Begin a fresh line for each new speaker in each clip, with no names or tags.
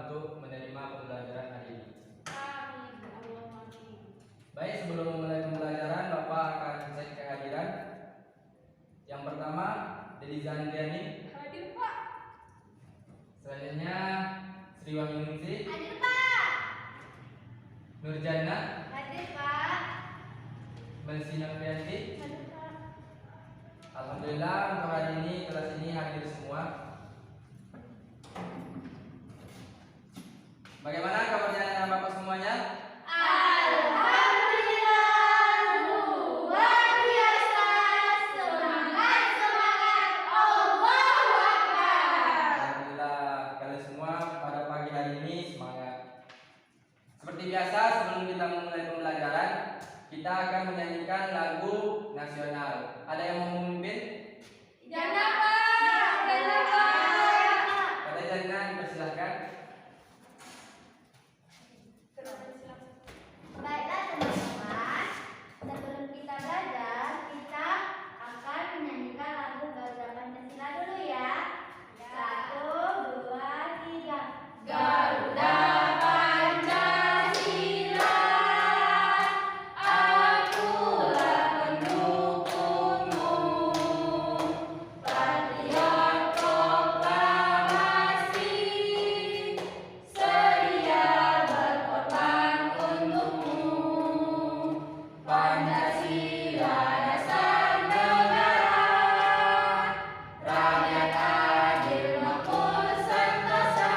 untuk menerima pembelajaran hari ini.
Amin. Allahumma amin.
Baik, sebelum memulai pembelajaran, Bapak akan cek kehadiran. Yang pertama, Deliza Andriani.
Hadir, Pak.
Selanjutnya, Sri Wahyuningsi.
Hadir, Pak.
Nurjana.
Hadir, Pak.
Melsi Nurfianti.
Hadir, Pak.
Alhamdulillah untuk hari ini kelas ini hadir semua. Bagaimana kabarnya anak Bapak semuanya?
Alhamdulillah, luar biasa. Semangat, semangat. Allahu Akbar.
Alhamdulillah kalian semua pada pagi hari ini semangat. Seperti biasa sebelum kita memulai pembelajaran, kita akan menyanyikan lagu nasional. Ada yang mau memimpin?
Jangan, Pak. Jangan, Pak.
Pada jangan dipersilahkan.
Baiklah teman-teman, sebelum kita belajar, kita akan menyanyikan lagu Garuda Pancasila dulu ya. 1, 2, 3. Garuda Pancasila, akulah pendukungmu, patriot proklamasi, sedia berkorban untukmu. Pancasila dasar negara, rakyat adil makmur sentosa,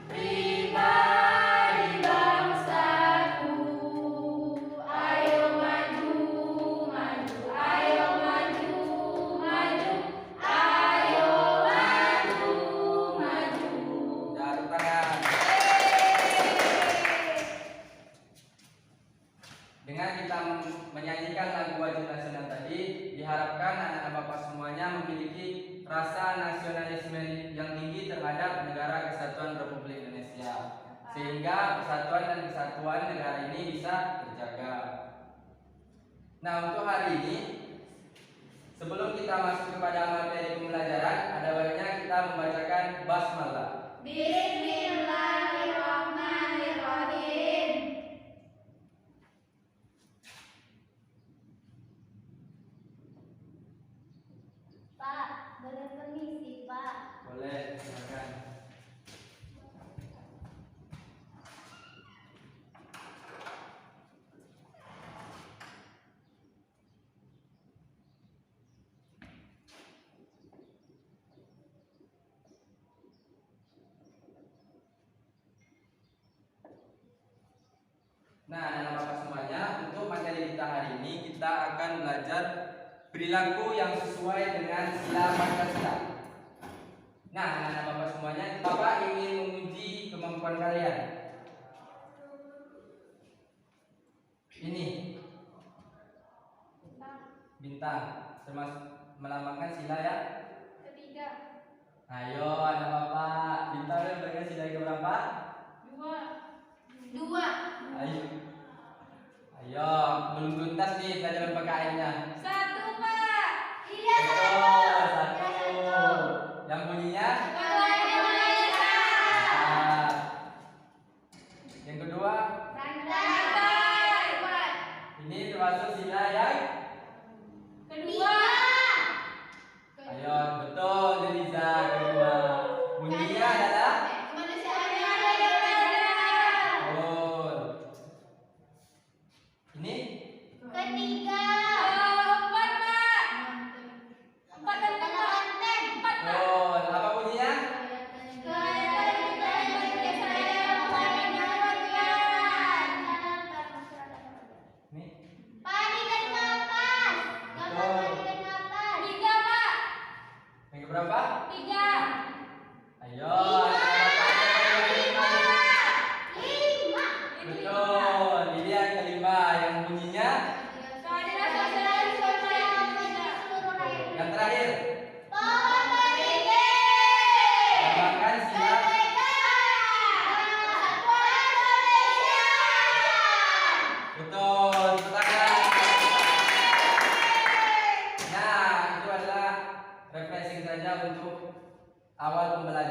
pribadi bangsaku. Ayo maju, maju, ayo maju, maju, ayo maju, maju.
Dan tepuk tangan. Dengan kita menyanyikan lagu wajib nasional tadi, diharapkan anak-anak Bapak semuanya memiliki rasa nasionalisme yang tinggi terhadap Negara Kesatuan Republik Indonesia, sehingga persatuan dan kesatuan negara ini bisa terjaga. Nah, untuk hari ini, sebelum kita masuk kepada materi pembelajaran, ada baiknya kita membacakan basmalah.
Bismillahirrahmanirrahim. Pak, boleh permisi, Pak?
Boleh, silakan. Nah, anak-anak Bapak semuanya, untuk materi kita hari ini kita akan belajar perilaku yang sesuai dengan sila Pancasila. Nah, anak-anak Bapak semuanya, Bapak ingin menguji kemampuan kalian. Ini bintang, termasuk melambangkan sila ya.
Ketiga.
Ayo, anak Bapak, bintang melambangkan sila yang berapa?
2.
Ayo, ayo, belum tuntas nih pelajaran PKN-nya.
1, Pak. Iya,
Betul,
1.
satu. Yang bunyinya? Nah, yang kedua, ini termasuk sila yang?
Kedua.
Ayo, betul, Deliza, kedua.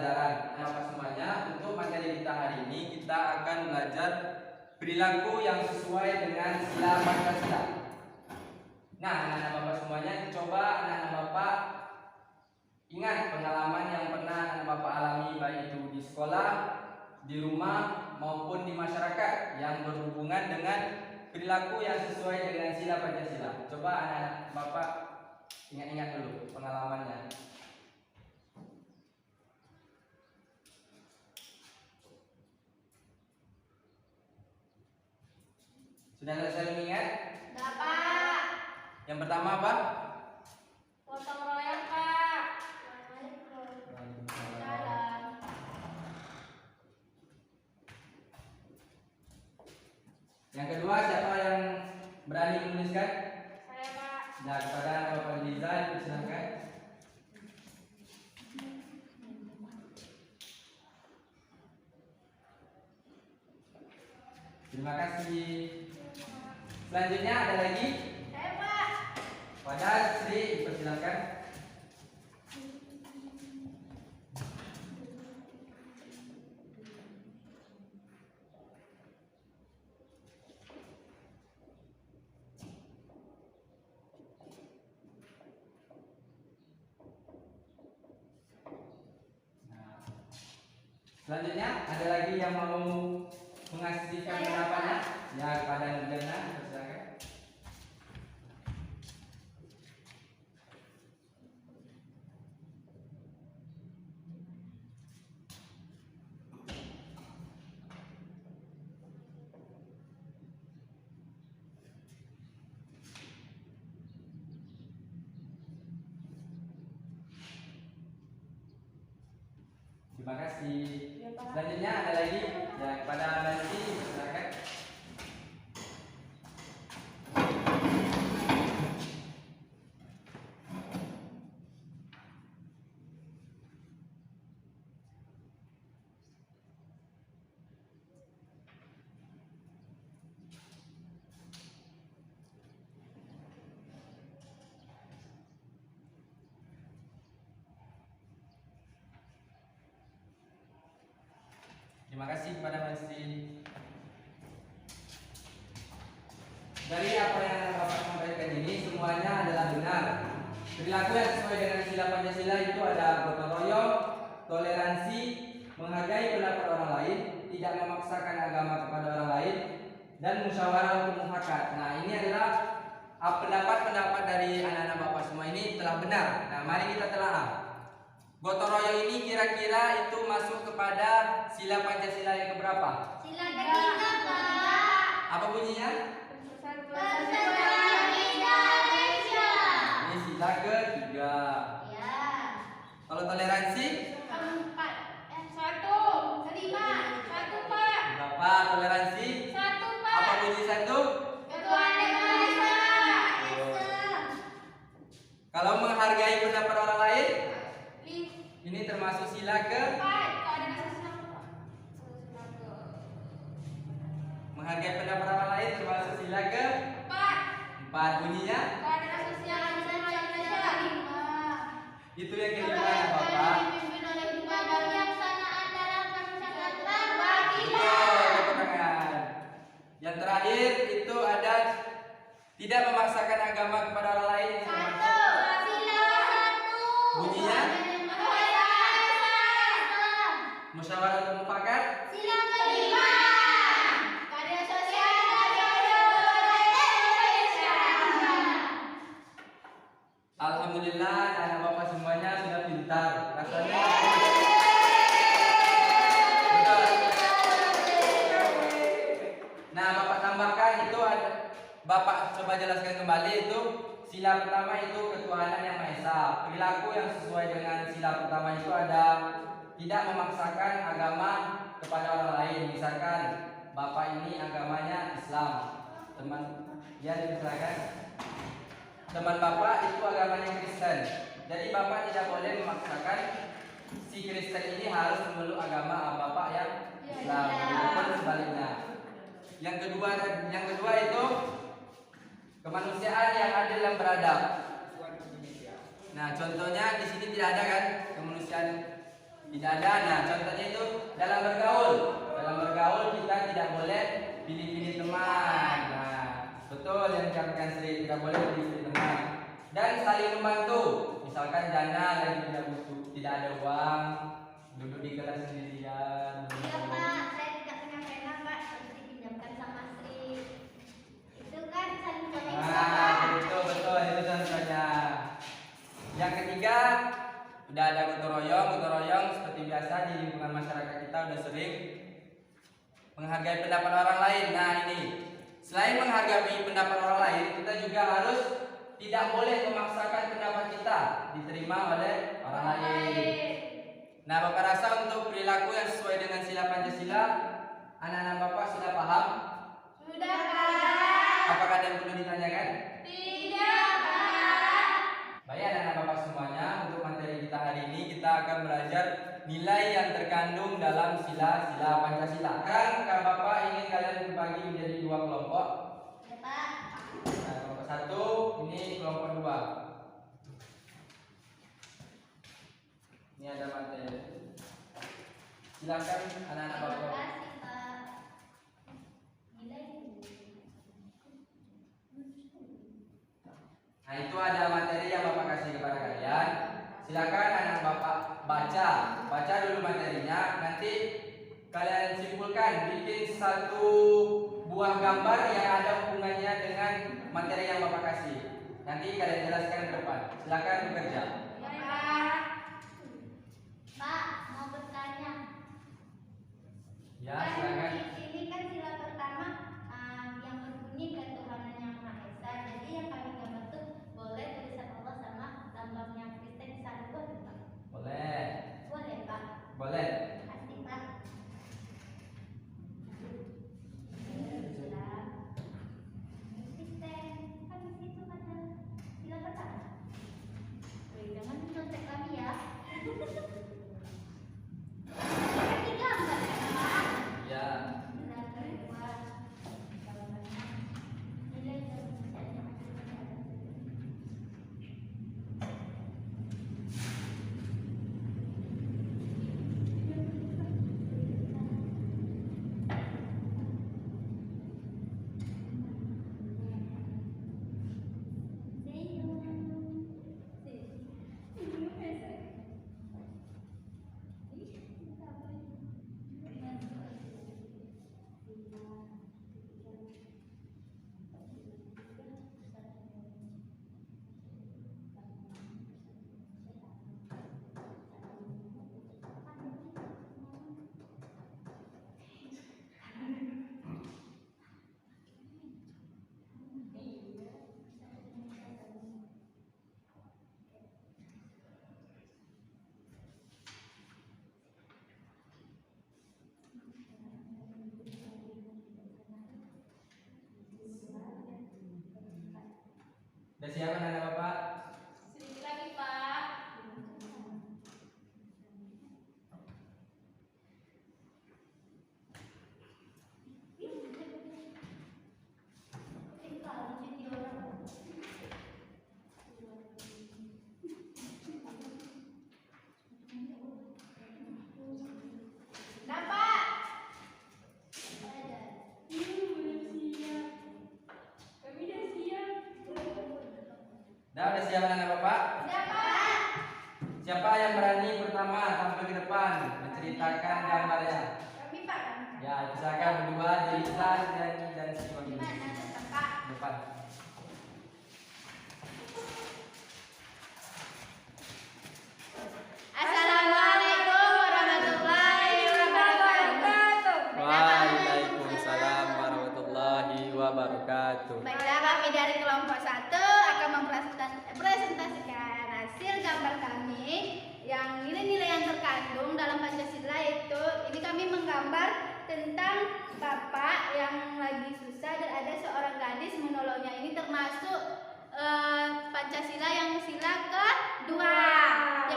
pembelajaran. Nah, Bapak semuanya, untuk materi kita hari ini kita akan belajar perilaku yang sesuai dengan sila Pancasila. Nah, anak-anak Bapak semuanya, coba anak-anak Bapak ingat pengalaman yang pernah anak Bapak alami, baik itu di sekolah, di rumah, maupun di masyarakat yang berhubungan dengan perilaku yang sesuai dengan sila Pancasila. Coba anak-anak Bapak ingat-ingat dulu pengalamannya. Sudah selesai mengingat?
Enggak, Pak.
Yang pertama apa?
Gotong royong, Pak. Jalan.
Yang kedua, siapa yang berani menuliskan?
Saya, Pak.
Nah, kepada Bapak Liza, silakan. Terima kasih. Selanjutnya ada lagi?
Saya, Pak.
Pada Sri, persilakan. Selanjutnya ada lagi yang mau mengasihkan
Saya,
pendapatnya? Ya, kepada Nurjana, silakan. Terima kasih.
Ya, Pak.
Selanjutnya ada lagi? Ya, kepada Nanti, silakan. Terima kasih kepada Nanti. Dari apa yang Bapak sampaikan ini semuanya adalah benar. Perilaku yang sesuai dengan sila Pancasila itu ada gotong royong, toleransi, menghargai pendapat orang lain, tidak memaksakan agama kepada orang lain, dan musyawarah untuk mufakat. Nah, ini adalah pendapat-pendapat dari anak-anak Bapak semua ini telah benar. Nah, mari kita telaah. Gotong royong ini kira-kira itu masuk kepada sila Pancasila yang keberapa?
Sila ketiga, Pak.
Apa bunyinya?
Persatuan Indonesia.
Ini sila ketiga.
Ya.
Kalau toleransi?
Empat. Satu. Kelima. Satu, Pak.
Berapa toleransi?
Satu, Pak.
Apa bunyi satu?
Ketuaan Indonesia.
Kalau menghargai pendapat orang lain,
Lima.
ini termasuk sila ke?
Empat. Ada asas apa, Pak?
Menghargai pendapat orang lain termasuk sila ke?
Empat.
4. Bunyinya?
Keadaan sosial Indonesia. Lima.
Itu yang kelima ya Bapak.
Dipimpin oleh kebijaksanaan dalam masyarakat.
Betul, tepuk tangan. Yang terakhir itu ada tidak memaksakan agama kepada orang lain. Ini termasuk.
Sila satu.
Bunyinya? Musyawarah untuk mufakat.
Sila kelima. Keadilan sosial Indonesia.
Alhamdulillah, anak Bapak semuanya sudah pintar. Rasanya. Betul. Nah, Bapak tambahkan itu ada. Bapak coba jelaskan kembali itu. Sila pertama itu ketuhanan yang Maha Esa. Perilaku yang sesuai dengan sila pertama itu ada tidak memaksakan agama kepada orang lain. Misalkan Bapak ini agamanya Islam, teman dia dipersilakan. Teman Bapak itu agamanya Kristen. Jadi Bapak tidak boleh memaksakan si Kristen ini harus memeluk agama Bapak yang Islam. Ataupun sebaliknya. Yang kedua itu kemanusiaan yang adil dan beradab. Nah, contohnya di sini tidak ada kan kemanusiaan Tidak ada. Nah, contohnya itu dalam bergaul. Dalam bergaul kita tidak boleh pilih-pilih teman. Nah, betul yang dikatakan Sri, tidak boleh pilih-pilih teman. Dan saling membantu. Misalkan Jana lagi tidak butuh, tidak ada uang, duduk di kelas sendirian.
Iya Pak, saya tidak punya pena Pak, harus dipinjamkan sama Sri. Itu kan saling tolong
Nah, betul itu contohnya. Yang ketiga, udah ada gotong royong. Gotong royong seperti biasa di lingkungan masyarakat kita udah sering menghargai pendapat orang lain. Nah ini, selain menghargai pendapat orang lain, kita juga harus tidak boleh memaksakan pendapat kita diterima oleh orang lain. Nah, Bapak rasa untuk perilaku yang sesuai dengan sila Pancasila, anak-anak Bapak sudah paham?
Sudah Pak.
Apakah ada yang perlu ditanyakan?
Tidak Pak.
Baik anak-anak Bapak semuanya, untuk materi kita hari ini kita akan belajar nilai yang terkandung dalam sila-sila Pancasila. Sekarang Kak Bapak ingin kalian berbagi menjadi dua kelompok.
Ya Pak.
Nah, kelompok satu, ini kelompok dua. Ini ada materi. Silakan anak-anak
Terima
Bapak.
kasih Pak. Nilai.
Nah, itu ada materi yang Bapak kasih kepada kalian. Silakan anak Bapak baca dulu materinya. Nanti kalian simpulkan, bikin satu buah gambar yang ada hubungannya dengan materi yang Bapak kasih. Nanti kalian jelaskan ke depan. Silakan bekerja.
Ya Pak. Pak, mau bertanya.
Ya, silakan.
Ini kan sila pertama yang berbunyi ketuhanan yang Maha Esa. Jadi yang kami gambar tuh boleh tulisan Allah sama gambarnya Kristen satu boleh Pak?
Boleh.
Boleh Pak.
Boleh.
Kasih Pak. Kristen kan di situ ada sila pertama. Wih, jangan contek kami ya. Kasih gambar ya Pak.
Ya. Sudah siap anak Bapak?
Sedikit lagi Pak. Dapat.
Udah siap anak Bapak?
Dapat.
Siapa yang berani pertama tampil ke depan menceritakan gambarnya?
Kami Pak.
Ya, silakan berdua Jelisa dan Simon.
Di mana Pak?
Depan.
Assalamualaikum warahmatullahi wabarakatuh.
Waalaikumsalam warahmatullahi wabarakatuh.
Baiklah, kami dari kelompok 1 akan mempresentasikan hasil gambar kami yang nilai-nilai yang terkandung dalam Pancasila, yaitu ini kami menggambar tentang bapak yang lagi susah dan ada seorang gadis menolongnya. Ini termasuk Pancasila yang sila kedua,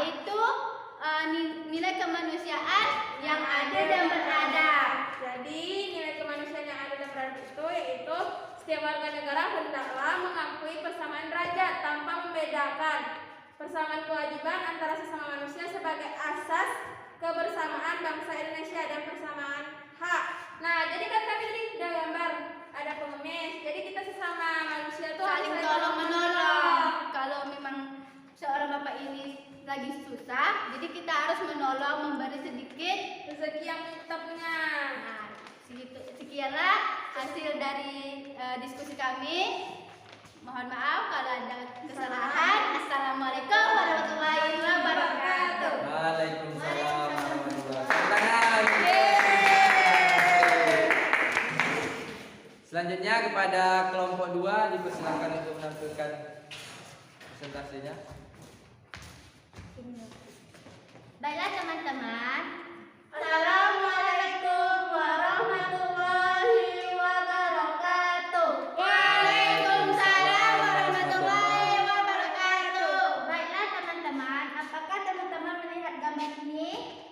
yaitu nilai kemanusiaan yang adil dan beradab.
Jadi nilai kemanusiaan yang ada dan beradab itu yaitu setiap warga negara hendaklah mengakui persamaan derajat tanpa membedakan. Persamaan kewajiban antara sesama manusia sebagai asas kebersamaan bangsa Indonesia dan persamaan hak. Nah, jadi kan kami tadi udah gambar ada pengemis. Jadi kita sesama manusia tuh harus
Saling
saling
tolong menolong. Kalau memang seorang bapak ini lagi susah, jadi kita harus menolong, memberi sedikit.
rezeki yang kita punya.
Nah, sekianlah hasil dari diskusi kami. Mohon maaf kalau ada kesalahan. Assalamualaikum warahmatullahi wabarakatuh.
Waalaikumsalam warahmatullahi wabarakatuh. Selanjutnya kepada kelompok 2 dipersilakan untuk menampilkan presentasinya.
Baiklah teman-teman. Assalamualaikum warahmatullahi wabarakatuh. Waalaikumsalam warahmatullahi wabarakatuh. Baiklah teman-teman, apakah teman-teman melihat gambar ini?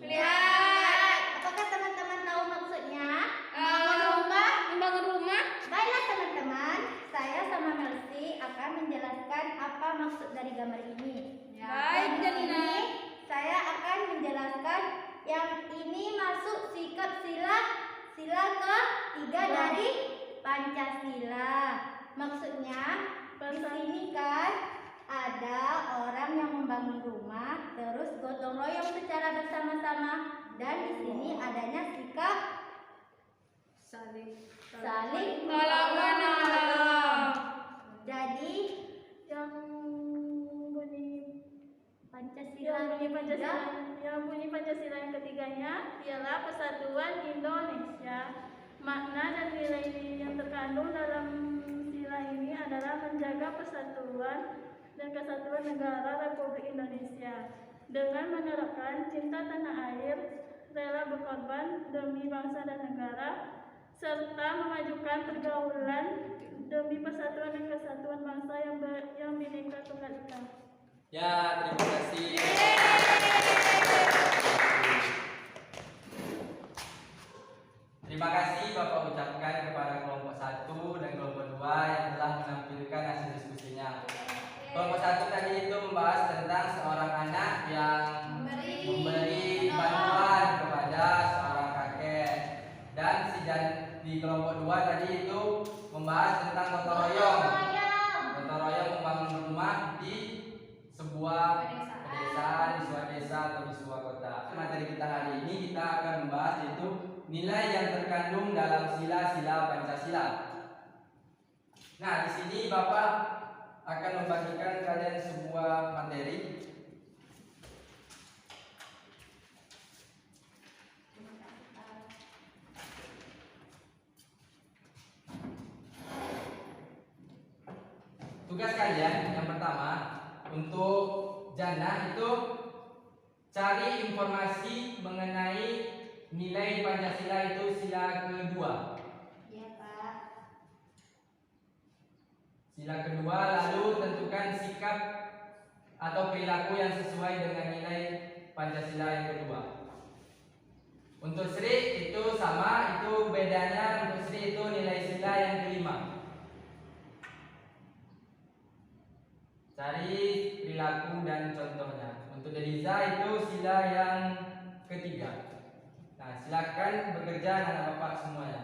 Lihat.
Apakah teman-teman tahu maksudnya?
Membangun rumah.
Baiklah teman-teman, saya sama Melsi akan menjelaskan apa maksud dari gambar ini.
Baik,
Di
Janina.
sini saya akan menjelaskan yang ini masuk sikap sila ke-3 dari Pancasila. Maksudnya di sini kan ada orang yang membangun rumah, terus gotong royong secara bersama-sama, dan di sini adanya sikap saling
Tolong menolong.
Jadi yang bunyi Pancasila
yang ketiganya ialah persatuan Indonesia. Makna dan nilai yang terkandung dalam sila ini adalah menjaga persatuan dan kesatuan negara Republik Indonesia dengan menerapkan cinta tanah air, rela berkorban demi bangsa dan negara, serta memajukan pergaulan demi persatuan dan kesatuan bangsa yang bineka tunggal ika.
Ya, terima kasih. Terima kasih Bapak ucapkan kepada kelompok 1 dan kelompok 2 yang telah menampilkan hasil diskusinya. Kelompok 1 tadi itu membahas tentang seorang anak yang memberi bantuan kepada seorang kakek. Dan di kelompok 2 tadi itu membahas tentang gotong royong. Gotong royong membangun rumah di sebuah pedesaan, di sebuah desa atau di sebuah kota. Materi kita hari ini kita akan membahas yaitu nilai yang terkandung dalam sila-sila Pancasila. Nah, di sini Bapak akan membagikan kalian sebuah materi. Tugas kalian yang pertama untuk jana itu cari informasi mengenai nilai Pancasila itu sila kedua.
Iya, Pak.
Sila kedua, lalu tentukan sikap atau perilaku yang sesuai dengan nilai Pancasila yang kedua. Untuk Sri itu sama, itu bedanya untuk Sri itu nilai sila yang kelima. Cari perilaku dan contohnya. Untuk Deliza itu sila yang ketiga. Nah, silakan bekerja anak bapak semuanya.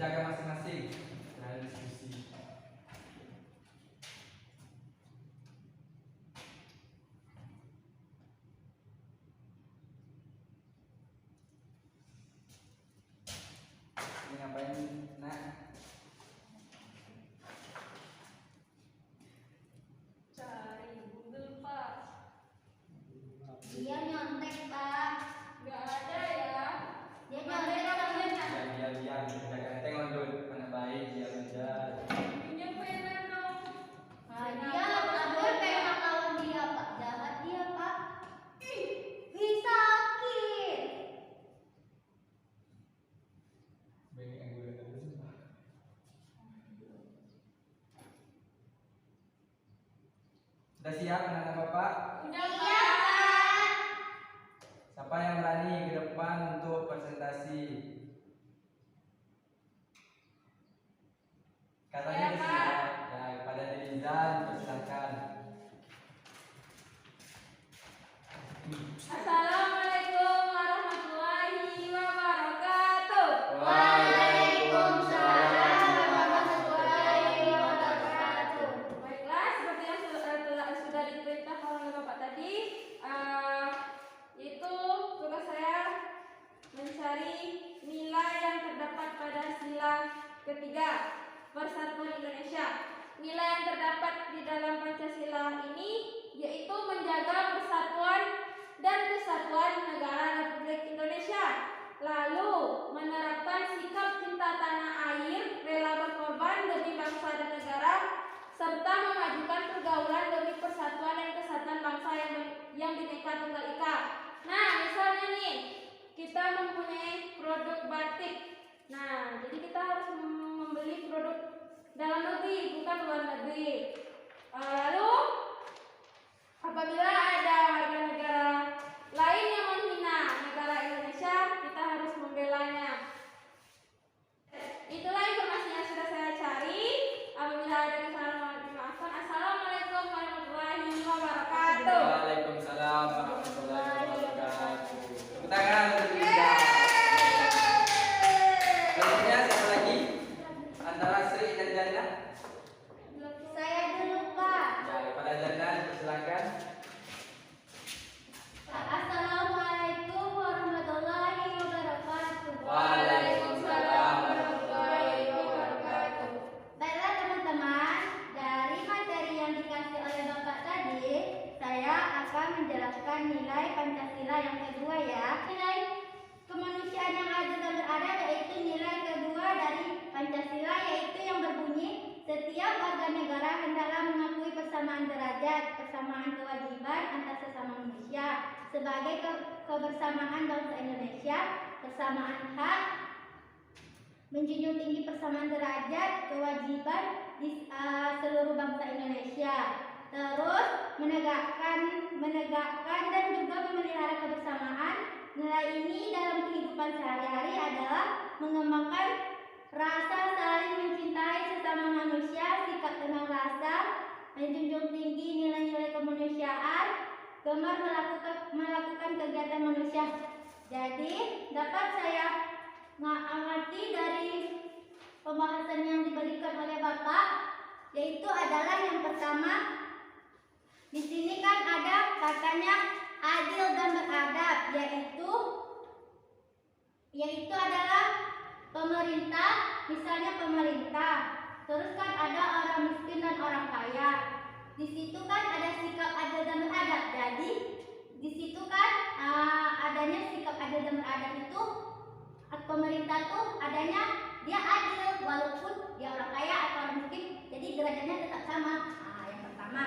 Berjaga masing-masing. Jangan diskusi. Ini ngapain, nak?
Cari Google, Pak.
Dia nyontek, Pak.
Nggak ada ya.
Dia
Mana
nyontek.
namanya?
Diam, berjaga tengok dulu. Anak baik, diam aja.
Pinjam pena dong.
Nah, dia aduh pengen lawan dia, Pak. Jahat dia, Pak. Ih, sakit.
Sudah siap anak-anak Bapak?
Udah,
Iya,
Pak.
Pak.
Siapa yang berani ke depan untuk presentasi? Katanya
Ya,
di
Pak.
sini ya, kepada Nizan persilakan.
Assalamualaikum warahmatullahi wabarakatuh.
Waalaikumsalam warahmatullahi wabarakatuh.
Baiklah, seperti yang sudah diperintahkan oleh Bapak tadi, itu tugas saya mencari nilai yang terdapat pada sila ketiga Persatuan Indonesia. Nilai yang terdapat di dalam Pancasila ini yaitu menjaga persatuan dan kesatuan negara Republik Indonesia, lalu menerapkan sikap cinta tanah air, rela berkorban demi bangsa dan negara, serta memajukan pergaulan demi persatuan dan kesatuan bangsa yang Bhinneka Tunggal Ika. Nah, misalnya nih, kita mempunyai produk batik. Nah, jadi kita harus membeli produk dalam negeri, bukan luar negeri. Lalu, apabila ada warga negara lain yang menghina negara Indonesia, kita harus membelanya. Itulah informasi yang sudah saya cari. Apabila ada kesalahan mohon dimaafkan. Assalamualaikum warahmatullahi wabarakatuh.
Waalaikumsalam warahmatullahi wabarakatuh. Tepuk tangan untuk Nizan. Selanjutnya siapa lagi? Antara Sri dan Janda?
Saya dulu, Pak.
Ya, kepada Janda persilakan.
Assalamualaikum warahmatullahi wabarakatuh.
Waalaikumsalam warahmatullahi wabarakatuh.
Baiklah teman-teman, dari materi yang dikasih oleh Bapak tadi, saya akan menjelaskan nilai Pancasila yang kedua ya. Nilai kemanusiaan yang adil dan beradab yaitu nilai kedua dari Pancasila, yaitu yang berbunyi setiap warga negara hendaklah mengakui persamaan derajat, persamaan kewajiban antar sesama manusia sebagai kebersamaan bangsa Indonesia, persamaan hak, menjunjung tinggi persamaan derajat, kewajiban di seluruh bangsa Indonesia. Terus menegakkan dan juga memelihara kebersamaan. Nilai ini dalam kehidupan sehari-hari adalah mengembangkan rasa saling mencintai sesama manusia, sikap tenang rasa, menjunjung tinggi nilai-nilai kemanusiaan, gemar melakukan kegiatan manusia. Jadi dapat saya mengamati dari pembahasan yang diberikan oleh Bapak, yaitu adalah yang pertama, di sini kan ada katanya adil dan beradab, yaitu adalah pemerintah, misalnya pemerintah. Terus kan ada orang miskin dan orang kaya. Di situ kan ada sikap adil dan beradab. Jadi di situ kan adanya sikap adil dan beradab itu pemerintah tuh adanya dia adil walaupun dia orang kaya atau orang miskin. Jadi derajatnya tetap sama. Yang pertama.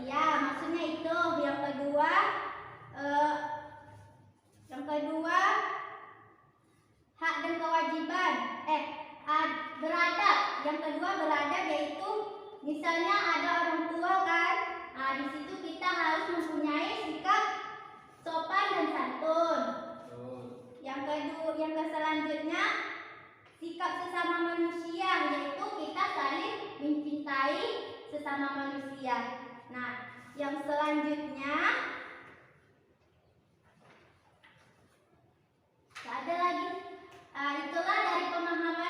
Iya, maksudnya itu. Yang kedua hak dan kewajiban. Beradab. Yang kedua beradab, yaitu misalnya ada orang tua kan. Di situ kita harus mempunyai sikap sopan dan santun. Yang selanjutnya sikap sesama manusia, yaitu kita saling mencintai sesama manusia. Nah, yang selanjutnya ada lagi. Itulah dari pemahaman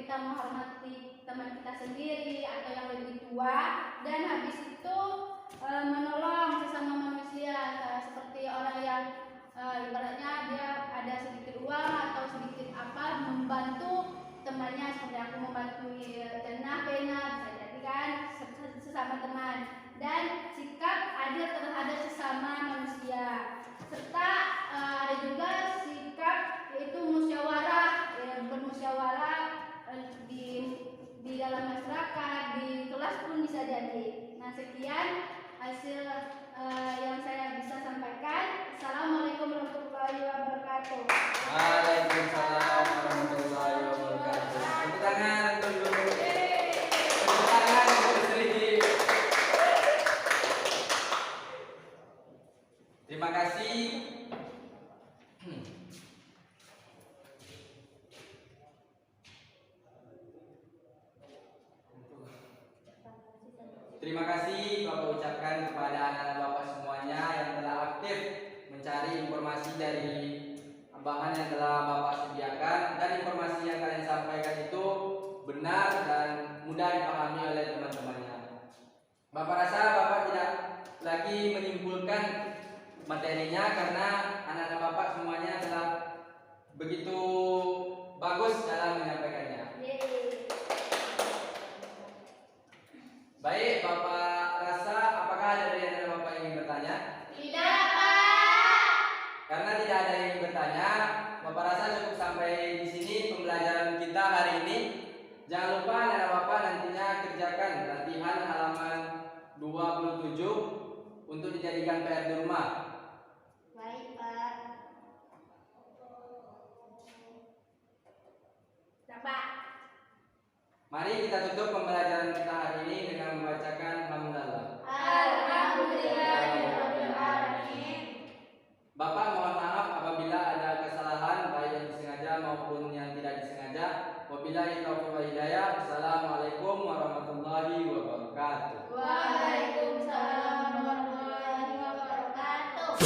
kita menghormati teman kita sendiri atau yang lebih tua, dan habis itu menolong sesama manusia, seperti orang yang ibaratnya dia ada sedikit uang atau sedikit apa, membantu temannya, seperti aku membantu pena bisa jadi kan sesama teman, dan sikap adil terhadap sesama manusia, serta ada juga sikap yaitu musyawarah, bermusyawarah di dalam masyarakat, di kelas pun bisa jadi. Nah, sekian hasil yang saya bisa sampaikan. Assalamualaikum warahmatullahi wabarakatuh.
Waalaikumsalam warahmatullahi wabarakatuh. Tepuk tangan untuk guru. Tepuk tangan untuk Sri. Terima kasih. Terima kasih Bapak ucapkan kepada anak-anak Bapak semuanya yang telah aktif mencari informasi dari bahan yang telah Bapak sediakan, dan informasi yang kalian sampaikan itu benar dan mudah dipahami oleh teman-temannya. Bapak rasa Bapak tidak lagi menyimpulkan materinya karena anak-anak Bapak semuanya telah begitu bagus dalam menyampaikannya. Baik, Bapak rasa apakah ada dari anak Bapak yang ingin bertanya?
Tidak, Pak.
Karena tidak ada yang ingin bertanya, Bapak rasa cukup sampai di sini pembelajaran kita hari ini. Jangan lupa anak Bapak nantinya kerjakan latihan halaman 27 untuk dijadikan PR di rumah.
Baik, Pak. Pak.
Mari kita tutup pembelajaran kita hari ini dengan membacakan hamdalah.
Alhamdulillahirrahmanirrahim.
Bapak mohon maaf apabila ada kesalahan baik yang disengaja maupun yang tidak disengaja. Wabillahi taufiq wal hidayah. Assalamualaikum warahmatullahi wabarakatuh.
Waalaikumsalam warahmatullahi wabarakatuh.